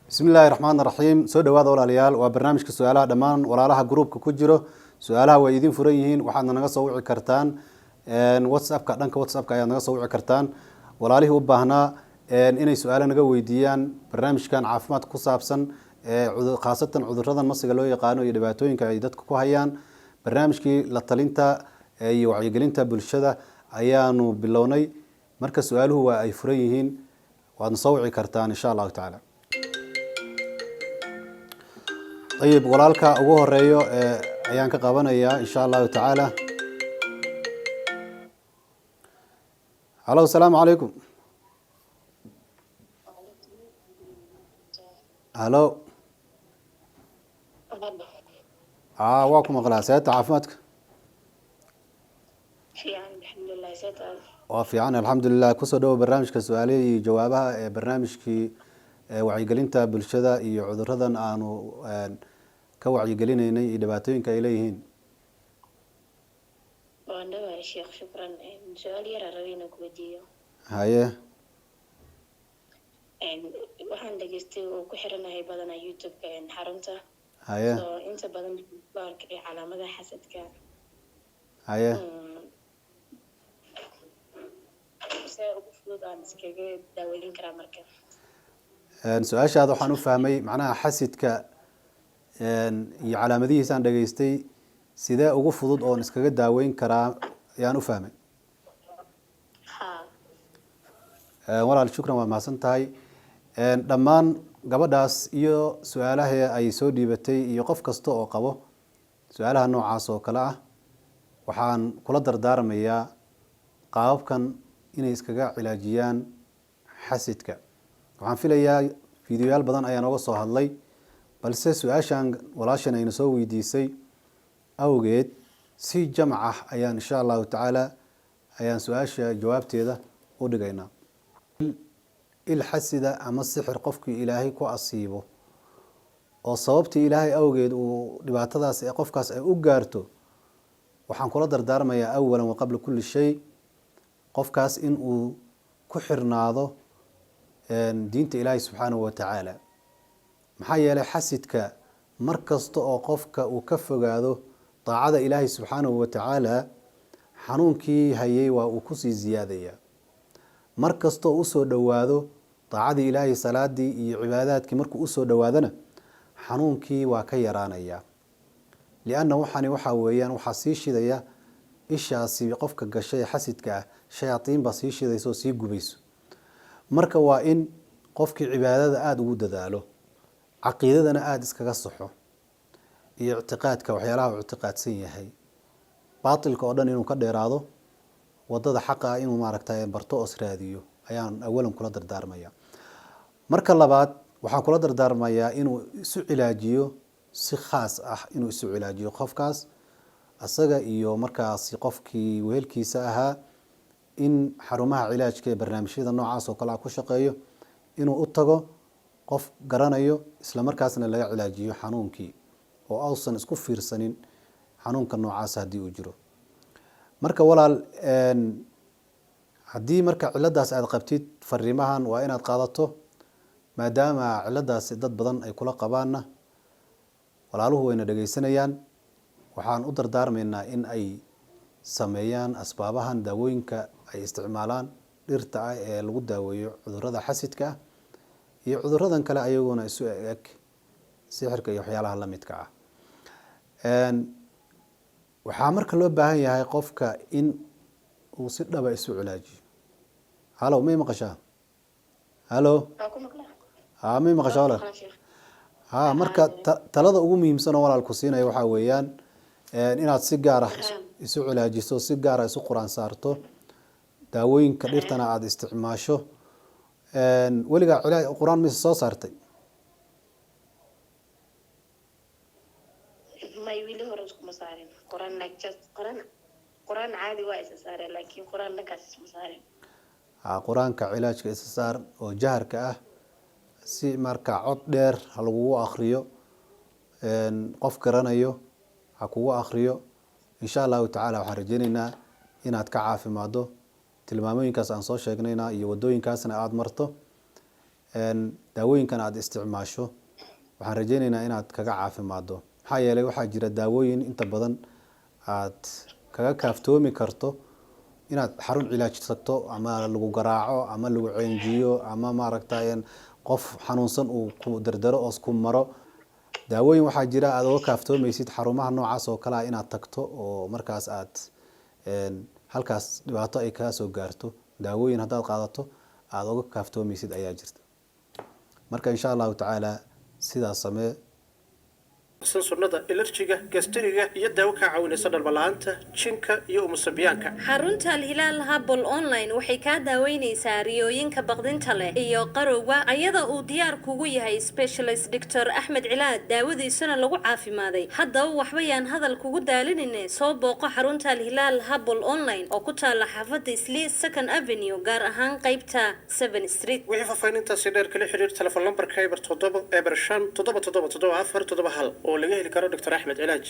بسم الله الرحمن الرحيم سو dhawaada walaalayaal waa barnaamijka su'aalaha dhamaan walaalaha groupka ku jiro su'aalaha way idin furan yihiin waxaad naga soo wici kartaan WhatsApp-ka dhanka WhatsApp-ka ayaad naga soo wici kartaan walaalihii u baahnaa inay su'aalo naga weydiiyaan barnaamijkan caafimaad ku saabsan khaasatan cudurradan masiga loo yaqaano iyo dhibaatooyinka ay dadku ku hayaan barnaamijkii la talinta iyo wacyigelinta bulshada ayaanu bilownay marka su'aaluhu waa ay furan yihiin waad soo wici kartaan insha Allah ta'ala طيب walaalka ugu horeeyo ayaan ka qabanayaa insha Allah ta'ala Hello السلام عليكم Hello waakum maqlaasayta caafimaadka fiican alxamdulilah kusoo dhawo barnaamijka su'aalaha iyo jawaabaha ee barnaamijkii wacyigelinta bulshada iyo cudurradan aanu ka wacyigelinaynay iyo dhibaatooyinka ay leeyihiin waandhawahay sheekh shukran su-aal yar aan rabay inaan ku weydiiyo haye waxaan dhageystay oo ku xiranahay badanaa youtube-ka xarunta haye oo inta badan ku arkay calaamadaha xasadka haye see ugu fudud aan iskaga daaweyn karaa marka su-aashaada waxaan u fahmay macnaha xasidka iyo calaamadihiisaan dhageystay sidee ugu fudud oon iskaga daaweyn karaa ayaan u fahmay walaal shukran waa mahadsan tahay dhammaan gabadhaas iyo su-aalaha ay soo dhiibatay iyo qof kasta oo qabo su-aalaha noocaas oo kale ah waxaan kula dardaarmayaa qaababkan inay iskaga cilaajiyaan xasidka waxaan filayaa fiidiyoyaal badan ayaan oga soo hadlay balse su-aashan walaashan ayna soo weydiisay awgeed si jamac ah ayaan insha allahu tacaala ayaan su-aasha jawaabteeda u dhigaynaa il xasida ama sixir qofkii ilaahay ku asiibo oo sababtii ilaahay awgeed uu dhibaatadaas ee qofkaas ay u gaarto waxaan kula dardaarmayaa awalan wa qabla kulli shay qofkaas in uu ku xirnaado diinta ilaahay subxaanahu wa tacaala maxaa yeelay xasidka mar kasta oo qofka uu ka fogaado daacada ilaahay subxaanahu wa tacaala xanuunkii hayay waa uu kusii ziyaadayaa mar kasta oo usoo dhowaado daacadii ilaahay salaadii iyo cibaadaadkii markuu usoo dhowaadana xanuunkii waa ka yaraanayaa lianna waxani waxaa weeyaan waxaa sii shidaya ishaasi qofka gashay ee xasidka ah shayaadiin baa sii shidaysa oo sii gubayso marka waa in qofkii cibaadada aada ugu dadaalo caqiidadana aada iskaga saxo iyo ictiqaadka waxyaalaha uu ictiqaadsan yahay baatilka oo dhan inuu ka dheeraado wadada xaqa ah inuu maaragtay barto oo israadiyo ayaan awalan kula dardaarmaya marka labaad waxaan kula dardaarmayaa inuu isu cilaajiyo si khaas ah inuu isu cilaajiyo qofkaas asaga iyo markaasi qofkii wehelkiisa ahaa in xarumaha cilaajka ee barnaamijyada noocaas oo kale ah ku shaqeeyo inuu u tago qof garanayo isla markaasna laga cilaajiyo xanuunkii oo ausan isku fiirsanin xanuunka noocaas haddii uu jiro marka walaal haddii marka ciladaas aada qabtid fariimahan waa inaad qaadato maadaama ciladaasi dad badan ay kula qabaanna walaaluhu wayna dhegeysanayaan waxaan u dardaarmaynaa in ay sameeyaan asbaabahan daawooyinka ay isticmaalaan dhirta ah ee lagu daaweeyo cudurrada xasidka ah iyo cudurradan kale ayaguna isu eg sixirka iyo waxyaalaha la midka ah waxaa marka loo baahan yahay qofka in uu si dhaba isu cilaajiyo halo may maqashaa halo may maqashaa walaal marka talada ugu muhiimsan oo walaalku siinayo waxaa weeyaan inaad si gaar ah isu cilaajiso si gaar ah isu quraan saarto daawooyinka dhirtana aada isticmaasho weligaa quraan mise soo saartay may wili hore iskuma saarin quraan caadi waa isa saareen laakiin quraan dhankaas isma saarin quraanka cilaajka isa saar oo jaharka ah si marka cod dheer ha lagugu akriyo qof garanayo ha kugu akriyo insha allahu tacaala waxaan rajeyneynaa inaad ka caafimaado tilmaamooyinkaas aan soo sheegnayna iyo wadooyinkaasna aada marto daawooyinkan aad isticmaasho waxaan rajaynaynaa inaad kaga caafimaado maxaa yeelay waxaa jira daawooyin inta badan aad kaga kaaftoomi karto inaad xarun cilaaj tagto ama lagu garaaco ama lagu ceenjiyo ama maaragtay qof xanuunsan uu ku dardaro oo isku maro daawooyin waxaa jira aad uga kaaftoomaysid xarumaha noocaas oo kale ah inaad tagto oo markaas aad halkaas dhibaato ay kaa soo gaarto daawooyin haddaad qaadato aad uga kaaftoomaysid ayaa jirta marka insha allahu tacaala sidaas samee sunnada ilarjiga gastriga iyo daawo ka caawinaysa dhalmalaanta jinka iyo umusabiyaanka xarunta Al-Hilaal Herbal Online waxay ka daaweynaysaa riyooyinka baqdinta leh iyo qarowga ayada uu diyaar kugu yahay specialist Dr. Ahmed Cilaad daawadiisana lagu caafimaaday haddaba waxba yaan hadal kugu daalinine soo booqo xarunta Al-Hilaal Herbal Online oo ku taala xaafadda Islii Second Avenue gaar ahaan qaybta 7 Street wixii faafayntaasi dheer kala xiriir telefoon lambarka eber 7 eber 5 777 4 7 hal oo laga heli karo Dr. Ahmed Cilaad